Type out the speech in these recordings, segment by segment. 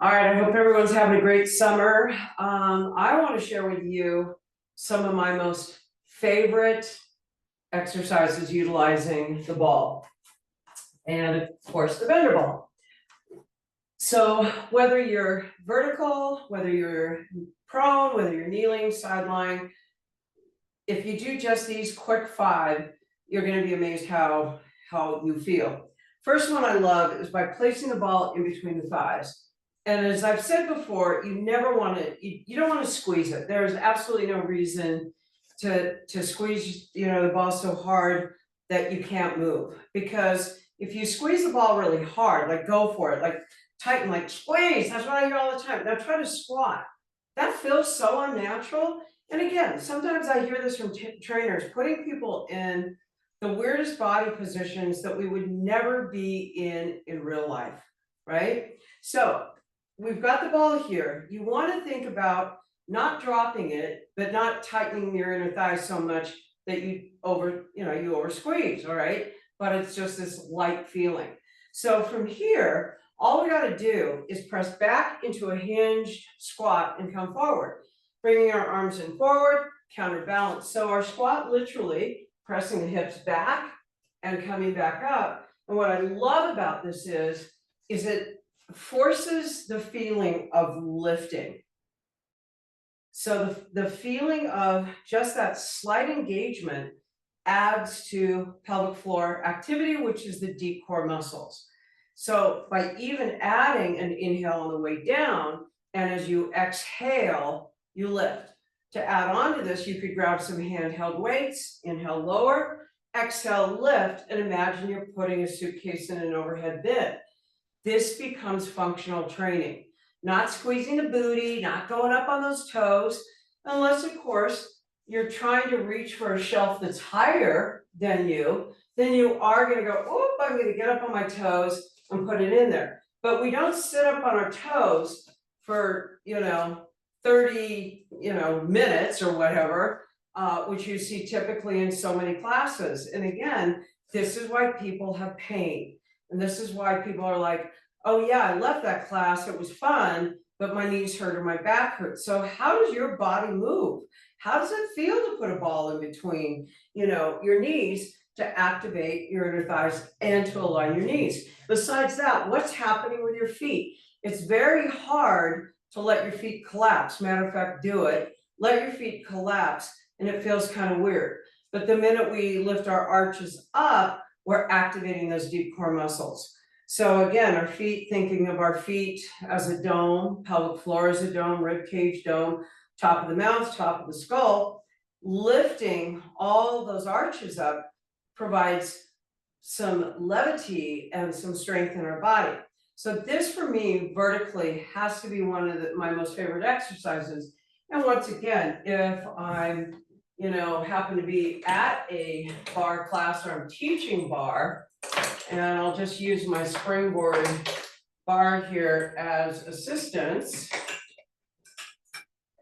All right, I hope everyone's having a great summer. I want to share with you some of my most favorite exercises utilizing the ball and of course the Bender ball. So whether you're vertical, whether you're prone, whether you're kneeling, sideline, if you do just these quick 5, you're going to be amazed how you feel. First one I love is by placing the ball in between the thighs. And as I've said before, you never want to, you don't want to squeeze it. There is absolutely no reason to squeeze, the ball so hard that you can't move. Because if you squeeze the ball really hard, like go for it, like tighten, like squeeze, that's what I hear all the time. Now try to squat. That feels so unnatural. And again, sometimes I hear this from trainers, putting people in the weirdest body positions that we would never be in real life, right? So we've got the ball here. You want to think about not dropping it, but not tightening your inner thigh so much that you over squeeze, all right? But it's just this light feeling. So from here, all we got to do is press back into a hinged squat and come forward, bringing our arms in forward, counterbalance. So our squat literally pressing the hips back and coming back up. And what I love about this is it forces the feeling of lifting. So the feeling of just that slight engagement adds to pelvic floor activity, which is the deep core muscles. So by even adding an inhale on the way down, and as you exhale, you lift. To add on to this, you could grab some handheld weights, inhale lower, exhale lift, and imagine you're putting a suitcase in an overhead bin. This becomes functional training, not squeezing the booty, not going up on those toes, unless of course you're trying to reach for a shelf that's higher than you, then you are going to go, oh, I'm going to get up on my toes and put it in there. But we don't sit up on our toes for, 30, minutes or whatever, which you see typically in so many classes. And again, this is why people have pain. And this is why people are like, oh yeah, I left that class, it was fun, but my knees hurt or my back hurt. So how does your body move? How does it feel to put a ball in between, your knees to activate your inner thighs and to align your knees? Besides that, what's happening with your feet? It's very hard to let your feet collapse. Matter of fact, do it. Let your feet collapse and it feels kind of weird. But the minute we lift our arches up, we're activating those deep core muscles. So again, our feet, thinking of our feet as a dome, pelvic floor as a dome, rib cage dome, top of the mouth, top of the skull, lifting all those arches up provides some levity and some strength in our body. So this for me vertically has to be one of my most favorite exercises. And once again, if I'm, happen to be at a bar class or I'm teaching bar, and I'll just use my springboard bar here as assistance,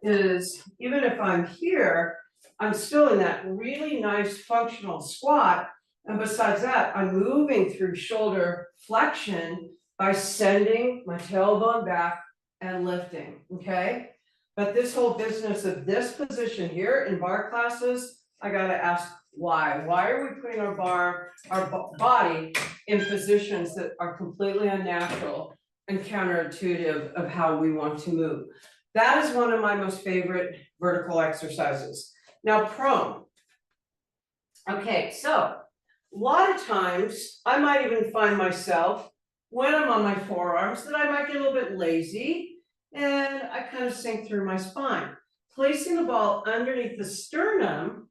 is even if I'm here, I'm still in that really nice functional squat. And besides that, I'm moving through shoulder flexion by sending my tailbone back and lifting, okay? But this whole business of this position here in bar classes, I gotta ask why? Why are we putting our body in positions that are completely unnatural and counterintuitive of how we want to move? That is one of my most favorite vertical exercises. Now, prone. Okay, so a lot of times I might even find myself when I'm on my forearms that I might get a little bit lazy and I kind of sink through my spine. Placing the ball underneath the sternum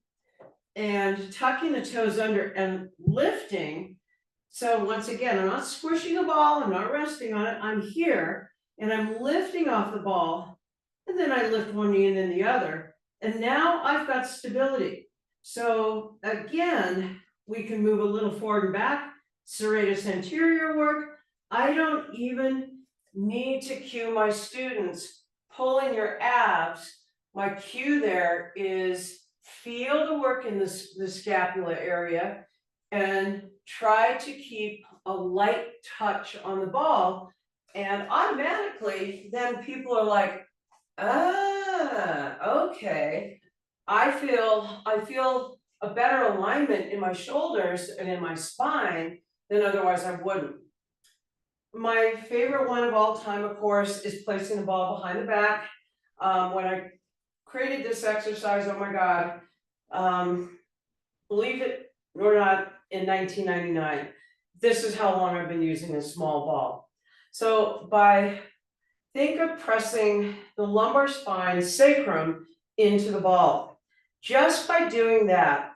and tucking the toes under and lifting. So once again, I'm not squishing the ball, I'm not resting on it, I'm here and I'm lifting off the ball, and then I lift one knee and then the other, and now I've got stability. So again, we can move a little forward and back, serratus anterior work. I don't even need to cue my students pulling your abs. My cue there is feel the work in the scapula area and try to keep a light touch on the ball And automatically, then people are like, okay. I feel a better alignment in my shoulders and in my spine than otherwise I wouldn't. My favorite one of all time, of course, is placing the ball behind the back. When I created this exercise, oh my God, believe it or not, in 1999, this is how long I've been using a small ball. So think of pressing the lumbar spine sacrum into the ball. Just by doing that,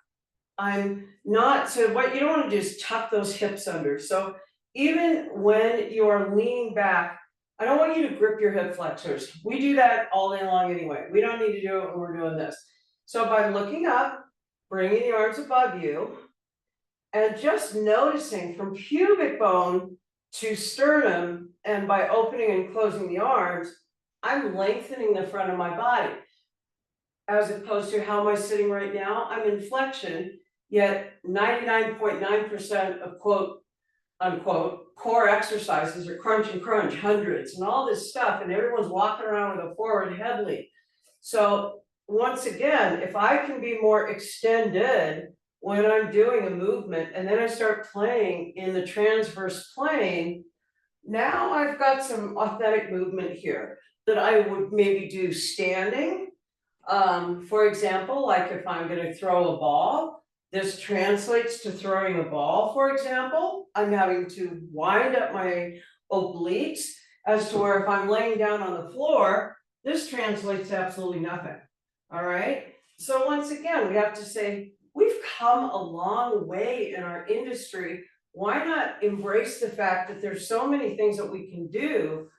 so what you don't want to do is tuck those hips under. So even when you are leaning back, I don't want you to grip your hip flexors. We do that all day long anyway. We don't need to do it when we're doing this. So by looking up, bringing the arms above you, and just noticing from pubic bone to sternum, and by opening and closing the arms, I'm lengthening the front of my body. As opposed to how am I sitting right now? I'm in flexion, yet 99.9% of quote unquote core exercises are crunch and crunch, hundreds, and all this stuff, and everyone's walking around with a forward head lead. So once again, if I can be more extended when I'm doing a movement, and then I start playing in the transverse plane, now I've got some authentic movement here that I would maybe do standing. For example, like if I'm going to throw a ball, this translates to throwing a ball, for example. I'm having to wind up my obliques, as to where if I'm laying down on the floor, this translates to absolutely nothing. All right. So once again, we have to say, we've come a long way in our industry. Why not embrace the fact that there's so many things that we can do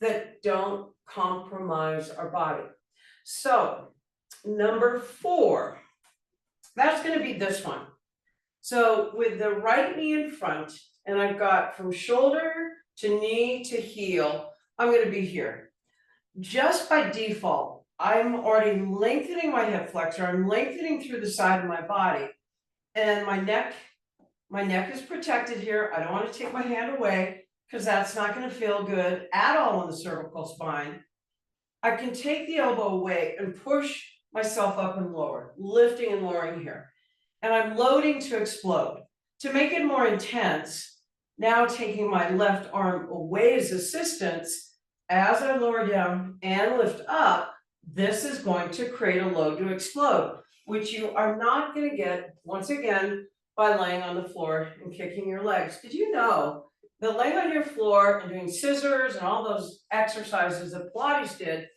that don't compromise our body? So number 4, that's going to be this one. So with the right knee in front, and I've got from shoulder to knee to heel, I'm going to be here. Just by default, I'm already lengthening my hip flexor, I'm lengthening through the side of my body, and my neck is protected here. I don't want to take my hand away because that's not going to feel good at all on the cervical spine. I can take the elbow away and push myself up and lower, lifting and lowering here. And I'm loading to explode. To make it more intense, now taking my left arm away as assistance, as I lower down and lift up, this is going to create a load to explode, which you are not going to get, once again, by laying on the floor and kicking your legs. Did you know that laying on your floor and doing scissors and all those exercises that Pilates did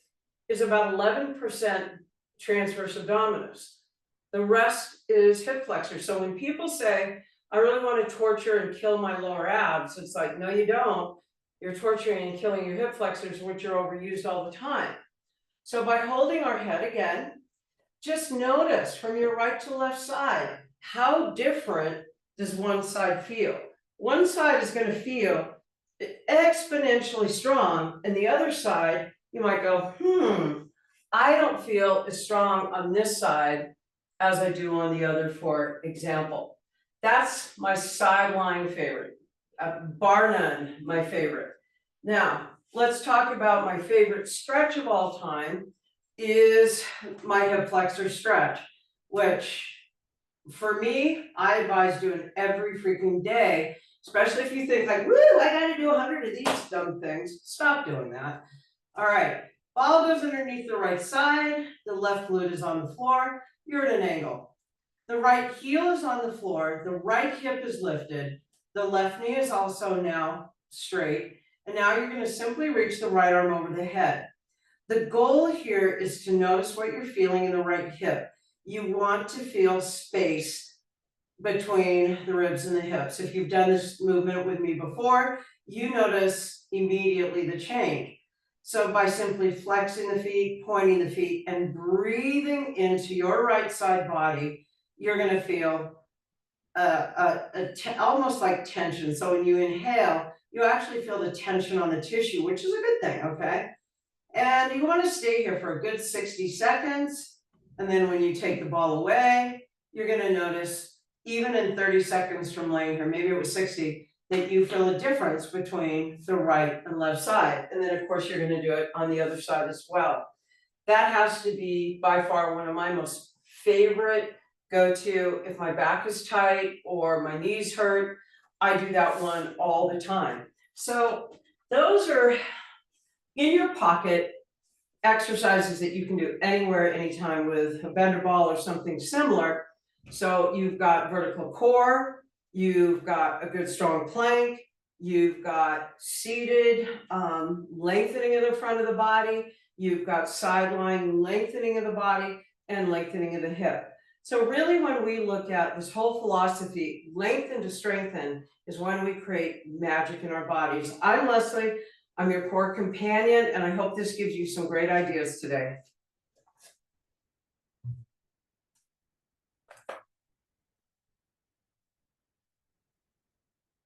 is about 11% transverse abdominis. The rest is hip flexor. So when people say, I really want to torture and kill my lower abs, it's like, no, you don't. You're torturing and killing your hip flexors, which are overused all the time. So by holding our head again, just notice from your right to left side, how different does one side feel? One side is going to feel exponentially strong, and the other side, you might go, I don't feel as strong on this side as I do on the other, for example. That's my sideline favorite, bar none, my favorite. Now, let's talk about my favorite stretch of all time is my hip flexor stretch, which for me, I advise doing every freaking day, especially if you think like, woo, I gotta do 100 of these dumb things. Stop doing that. All right, ball goes underneath the right side, the left glute is on the floor, you're at an angle. The right heel is on the floor, the right hip is lifted, the left knee is also now straight, and now you're gonna simply reach the right arm over the head. The goal here is to notice what you're feeling in the right hip. You want to feel space between the ribs and the hips. If you've done this movement with me before, you notice immediately the change. So by simply flexing the feet, pointing the feet, and breathing into your right side body, you're going to feel almost like tension. So when you inhale, you actually feel the tension on the tissue, which is a good thing, okay? And you want to stay here for a good 60 seconds. And then when you take the ball away, you're going to notice, even in 30 seconds from laying here, maybe it was 60, that you feel a difference between the right and left side. And then, of course, you're gonna do it on the other side as well. That has to be by far one of my most favorite go-to. If my back is tight or my knees hurt, I do that one all the time. So those are in your pocket exercises that you can do anywhere, anytime with a Bender ball or something similar. So you've got vertical core, you've got a good strong plank, you've got seated lengthening of the front of the body, you've got sideline lengthening of the body and lengthening of the hip. So really when we look at this whole philosophy, lengthen to strengthen, is when we create magic in our bodies. I'm Leslie, I'm your core companion, and I hope this gives you some great ideas today.